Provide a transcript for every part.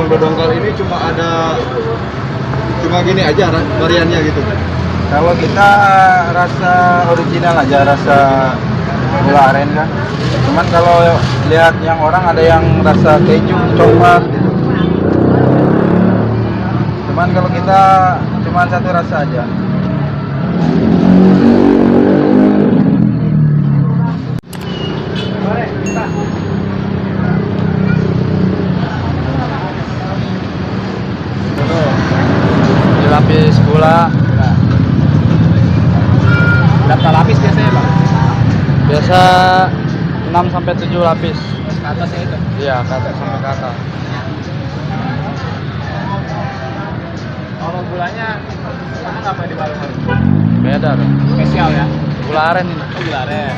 dodongkal ini cuma gini aja variannya gitu. Kalau kita rasa original aja, rasa gula aren kan. Cuman kalau lihat yang orang ada yang rasa keju, coklat gitu. Cuman kalau kita cuma satu rasa aja. Lapis gula. Berapa lapis biasanya, Bang? Biasa 6 sampai 7 lapis. Ke atas ya itu. Iya, ke atas sampai ke atas. Kalau gulanya sama nggak di warung? Beda dong. Spesial ya. Gula aren ini. Oh, gula aren.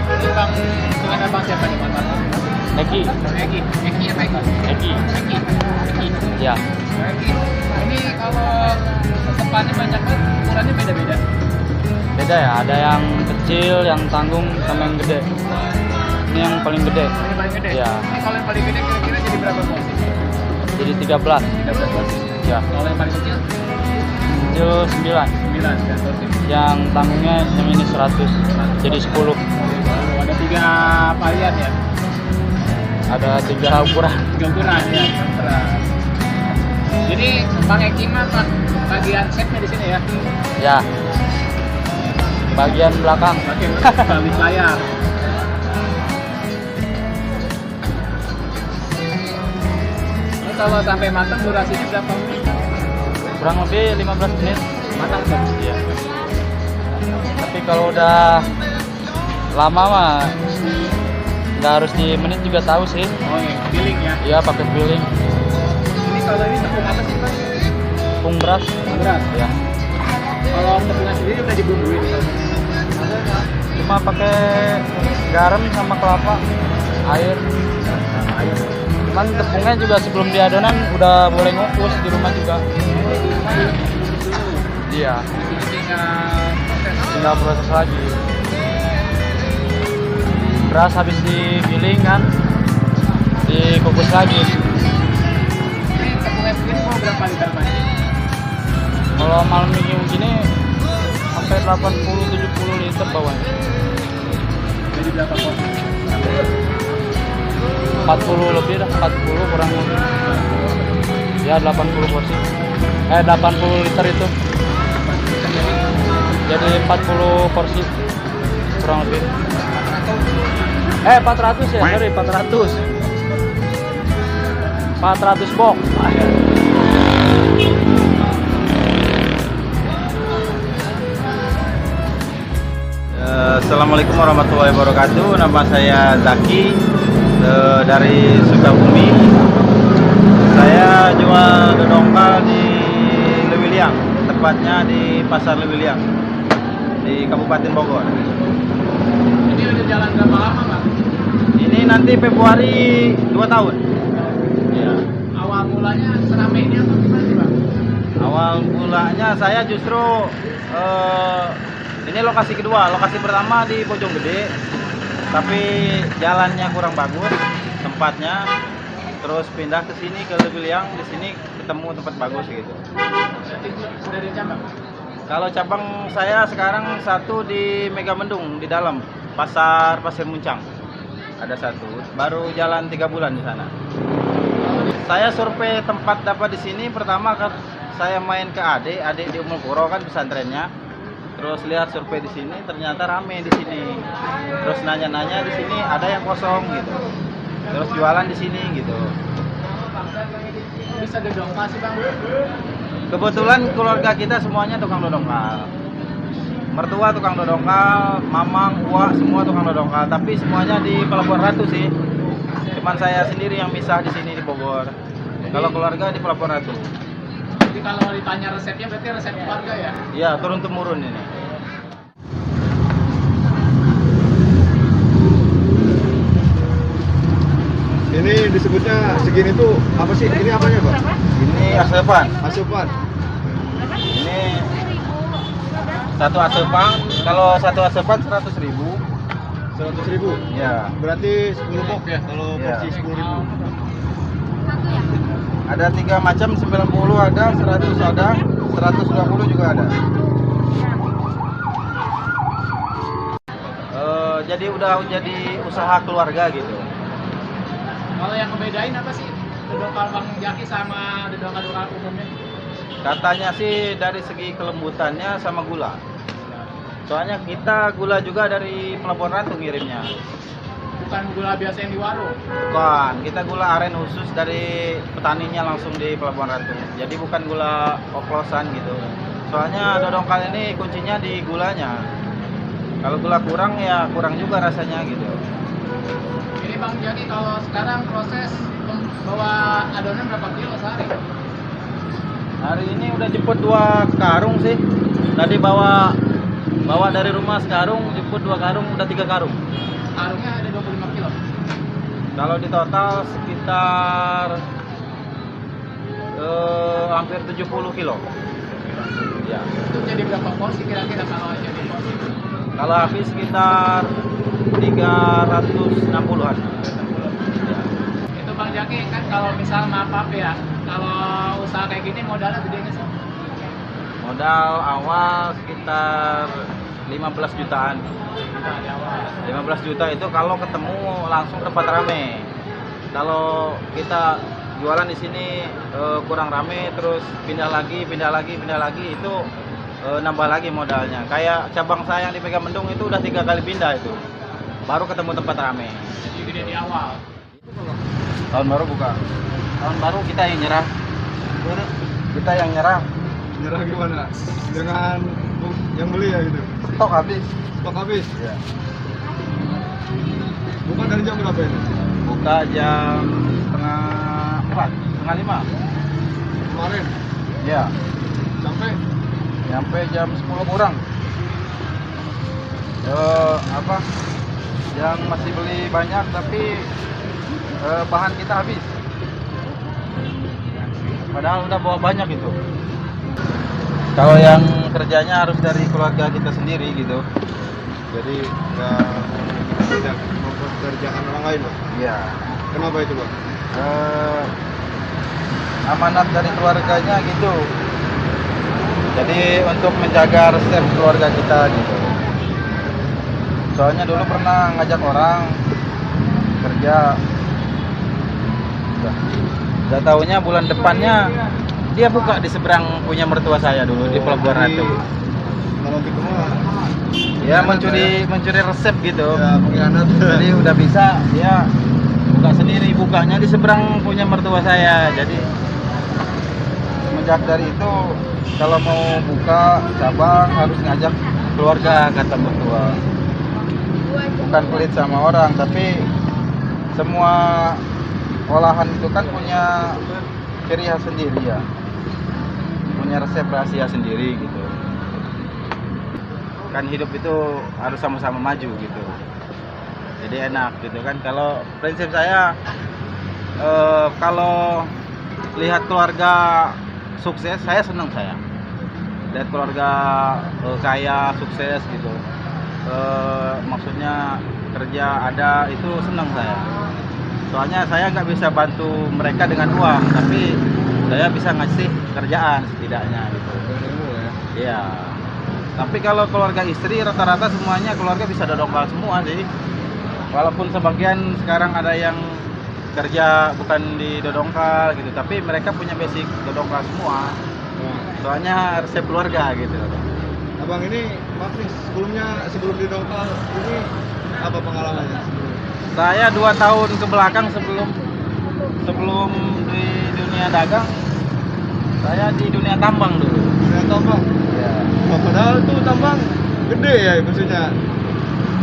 Ini Bang, dengan Abang siapa nih, Bang? Eki. Eki apa Eki? Eki. Ya. Eki. Ini kalau depannya banyak kan, ukurannya beda-beda. Beda ya, ada yang kecil, yang tanggung, sama yang gede. Ini yang paling gede. Ini paling gede? Iya. Ini kalau yang paling gede kira-kira jadi berapa porsi? Jadi 13. 13 porsi. Ya. Kalau yang paling kecil? Kecil 9. 9 porsi. Yang tanggungnya yang ini 100. Jadi 10. Ada 3 varian ya? Ada 3 ukuran. 3 ukuran ya, ukuran. Jadi Bang Eki mah bagian setnya di sini ya? Ya. Bagian belakang. Bagian balik layar. Ini kalau sampai matang durasinya berapa menit? Kurang lebih 15 menit. Matang tuh? Iya. Tapi kalau udah lama mah nggak harus di menit juga tahu sih. Oh iya, feeling ya? Iya, pakai feeling. Ini kalau ini tepung apa sih Bang? Tepung beras. Beras? Ya. Kalau tepungnya sendiri udah dibumbuin? Cuma pakai garam sama kelapa, air. Cuman tepungnya juga sebelum di adonan udah boleh ngukus di rumah juga. Iya. Tinggal proses lagi. Beras habis digiling kan, dikukus lagi. Ini tepungnya sendiri mau berapa liter Bang? Kalau malam minggu gini sampai 80-70 liter bawahnya. Jadi berapa porsi? 40 lebih dah, 40 kurang lebih. Ya 80 porsi. 80 liter itu. Jadi 40 porsi kurang lebih. 400 ya, sorry 400. 400 box. Assalamualaikum warahmatullahi wabarakatuh. Nama saya Zaki dari Sukabumi. Saya jual dodongkal di Lewiliang, tepatnya di Pasar Lewiliang di Kabupaten Bogor. Ini udah jalan berapa lama Bang? Ini nanti Februari 2 tahun. Ya. Awal mulanya seramai ini apa gimana sih Bang? Awal mulanya saya justru ini lokasi kedua. Lokasi pertama di Bojonggede, tapi jalannya kurang bagus tempatnya. Terus pindah ke sini ke Lewiliang, di sini ketemu tempat bagus gitu. Dari cabang? Kalau cabang saya sekarang satu di Megamendung di dalam Pasar Muncang. Ada satu, baru jalan 3 bulan di sana. Saya survei tempat dapat di sini pertama kan saya main ke adik di Umulpuro kan pesantrennya. Terus lihat survei di sini ternyata rame di sini. Terus nanya-nanya di sini ada yang kosong gitu. Terus jualan di sini gitu. Bisa dodongkal sih Bang? Kebetulan keluarga kita semuanya tukang dodongkal. Mertua tukang dodongkal, mamang, uak semua tukang dodongkal. Tapi semuanya di Pelabuhan Ratu sih. Cuman saya sendiri yang misah di sini di Bogor. Kalau keluarga di Pelabuhan Ratu. Jadi kalau ditanya resepnya berarti resep keluarga ya? Iya, turun temurun ini. Ini disebutnya segini tuh apa sih? Ini apanya Pak? Ini asepan. Asupan. Ini satu asepan. Kalau satu asepan 100.000. 100.000. Ya. Berarti 10 box ya kalau Iya. porsi 10.000. Ada 3 macam, 90 ada, 100 ada, 120 juga ada. Jadi udah jadi usaha keluarga gitu. Kalau yang ngebedain apa sih dodongkal Bang Jaki sama dodongkal umumnya? Katanya sih dari segi kelembutannya sama gula. Soalnya kita gula juga dari Pelabuhan Ratu ngirimnya. Bukan gula biasa yang di warung. Bukan, kita gula aren khusus dari petaninya langsung di Pelabuhan Ratu. Jadi bukan gula oplosan gitu. Soalnya dodongkal ini kuncinya di gulanya. Kalau gula kurang ya kurang juga rasanya gitu. Ini Bang Jaki kalau sekarang proses bawa adonan berapa kilo sehari? Hari ini udah jemput 2 karung sih. Tadi bawa dari rumah sekarung, jemput 2 karung, udah 3 karung. Karungnya ada 25 kilo. Kalau di total sekitar hampir 70 kilo. Ya. Itu jadi berapa porsi kira-kira kalau jadi porsi? Kalau habis sekitar 360-an. Itu Bang Jaki kan kalau misal maaf ya, kalau usaha kayak gini modalnya gede nggak sih? Modal awal sekitar 15 jutaan. Nah, di awal. 15 juta itu kalau ketemu langsung tempat rame. Kalau kita jualan di sini kurang rame, terus pindah lagi itu nambah lagi modalnya. Kayak cabang saya yang di Megamendung itu udah 3 kali pindah itu, baru ketemu tempat rame. Jadi gede di awal. Tahun baru buka. Tahun baru kita yang nyerah. Kita yang nyerah. Nyerah gimana? Dengan yang beli ya gitu. Stok habis. Stok habis. Ya. Bukan dari jam berapa ini? Buka jam setengah 4, setengah 5. Kemarin Ya. sampai Nyampe jam 10 kurang. Yang masih beli banyak tapi bahan kita habis. Padahal udah bawa banyak itu. Kalau yang kerjanya harus dari keluarga kita sendiri gitu. jadi nggak tidak mempekerjakan orang lain, Bang. Iya. Kenapa itu, Bang? Amanat dari keluarganya gitu. Jadi untuk menjaga resep keluarga kita gitu. Soalnya dulu pernah ngajak orang kerja. Udah taunya bulan depannya dia buka di seberang punya mertua saya dulu di Pelabuhan Ratu. Kalau gitu mah Ya mencuri resep gitu. ya pengkhianat. Jadi udah bisa dia buka sendiri, bukanya di seberang punya mertua saya. Jadi semenjak dari itu kalau mau buka cabang harus ngajak keluarga kata mertua. Bukan pelit sama orang, tapi semua olahan itu kan punya ciri khas sendiri ya. Punya resep rahasia sendiri gitu. Kan hidup itu harus sama-sama maju gitu. Jadi enak gitu kan. Kalau prinsip saya kalau lihat keluarga sukses, saya senang saya. Lihat keluarga kaya sukses gitu. Maksudnya kerja ada itu senang saya. Soalnya saya nggak bisa bantu mereka dengan uang, tapi saya bisa ngasih kerjaan setidaknya gitu. Iya. Tapi kalau keluarga istri rata-rata semuanya keluarga bisa dodongkal semua sih. Walaupun sebagian sekarang ada yang kerja bukan di dodongkal gitu, tapi mereka punya basic dodongkal semua. Soalnya resep keluarga gitu. Abang ini, maaf nih, sebelum di dongkal ini apa pengalamannya? Saya 2 tahun ke belakang sebelum di dunia dagang, saya di dunia tambang dulu. Dunia tambang? Ya. Oh, padahal tuh tambang gede ya maksudnya.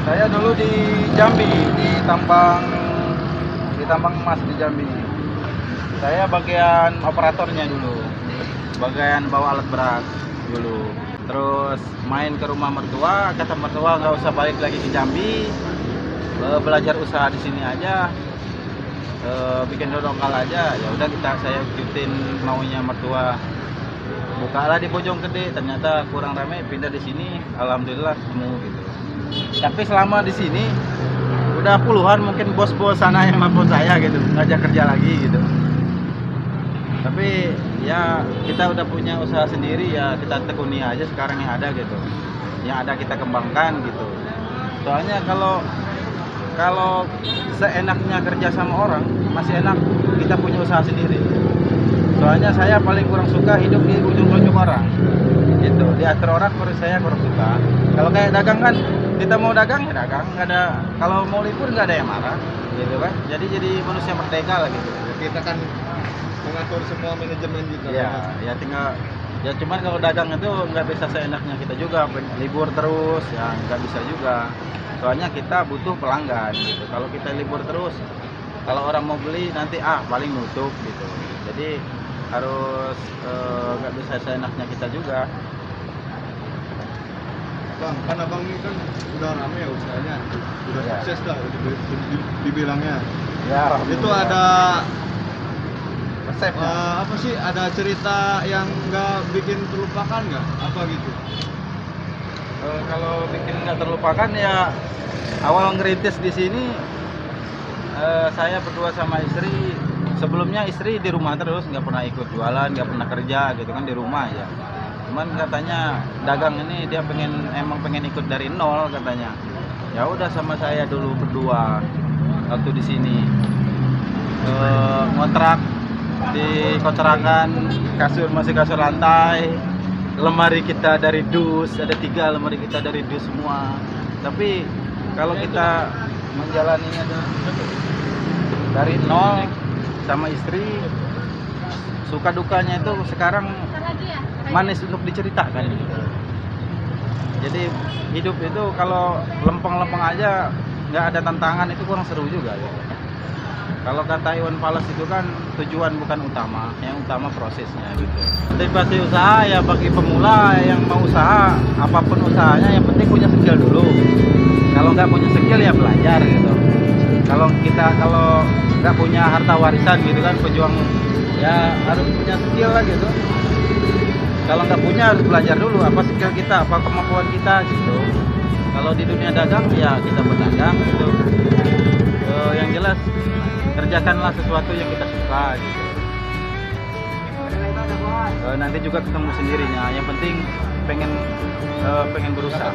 Saya dulu di Jambi, di tambang emas di Jambi. Saya bagian operatornya dulu, bagian bawa alat berat dulu. Terus main ke rumah mertua, kata mertua nggak usah balik lagi ke Jambi, belajar usaha di sini aja, bikin dodongkal aja. Ya udah saya ikutin maunya mertua. Bukalah di Bojonggede, ternyata kurang ramai, pindah di sini, alhamdulillah ketemu gitu. Tapi selama di sini udah puluhan mungkin bos-bos sana yang nelfon saya gitu, ngajak kerja lagi gitu. Tapi ya kita udah punya usaha sendiri, ya kita tekuni aja sekarang yang ada gitu, yang ada kita kembangkan gitu. Soalnya kalau seenaknya kerja sama orang masih enak kita punya usaha sendiri. Soalnya saya paling kurang suka hidup di ujung-ujung orang gitu, diatur orang menurut saya kurang suka. Kalau kayak dagang kan, kita mau dagang ya dagang, nggak ada, kalau mau libur nggak ada yang marah gitu kan. Jadi manusia merdeka lah gitu. Kita kan mengatur semua manajemen gitu. Ya tinggal ya, cuman kalau dagang itu nggak bisa seenaknya kita juga, libur terus ya nggak bisa juga. Soalnya kita butuh pelanggan gitu. Kalau kita libur terus, kalau orang mau beli nanti paling nutup gitu. Jadi harus nggak bisa seenaknya kita juga. Bang, kan abang ini kan udah rame ya usahanya, udah Ya. sukses lah dibilangnya. Ya, Itu ada resepnya. apa sih? Ada cerita yang nggak bikin terlupakan nggak? Apa gitu? Kalau bikin nggak terlupakan ya awal ngerintis di sini, saya berdua sama istri. Sebelumnya istri di rumah terus, nggak pernah ikut jualan, nggak pernah kerja gitu kan, di rumah aja. Cuman katanya dagang ini dia emang pengen ikut dari nol katanya. Ya udah sama saya dulu berdua waktu di sini ngontrak di kontrakan, masih kasur lantai, lemari kita dari dus, ada 3 lemari kita dari dus semua. Tapi kalau kita menjalaninya dari nol sama istri, suka dukanya itu sekarang manis untuk diceritakan gitu. Jadi hidup itu kalau lempeng-lempeng aja nggak ada tantangan itu kurang seru juga gitu. Kalau kata Iwan Fals itu kan tujuan bukan utama, yang utama prosesnya gitu. Motivasi usaha ya bagi pemula yang mau usaha, apapun usahanya yang penting punya skill dulu. Kalau nggak punya skill ya belajar gitu. Kalau nggak punya harta warisan gitu kan, pejuang ya harus punya skill lah gitu. Kalau nggak punya harus belajar dulu apa skill kita, apa kemampuan kita gitu. Kalau di dunia dagang ya kita berdagang gitu. Yang jelas kerjakanlah sesuatu yang kita suka gitu. Nanti juga ketemu sendirinya. Yang penting pengen berusaha.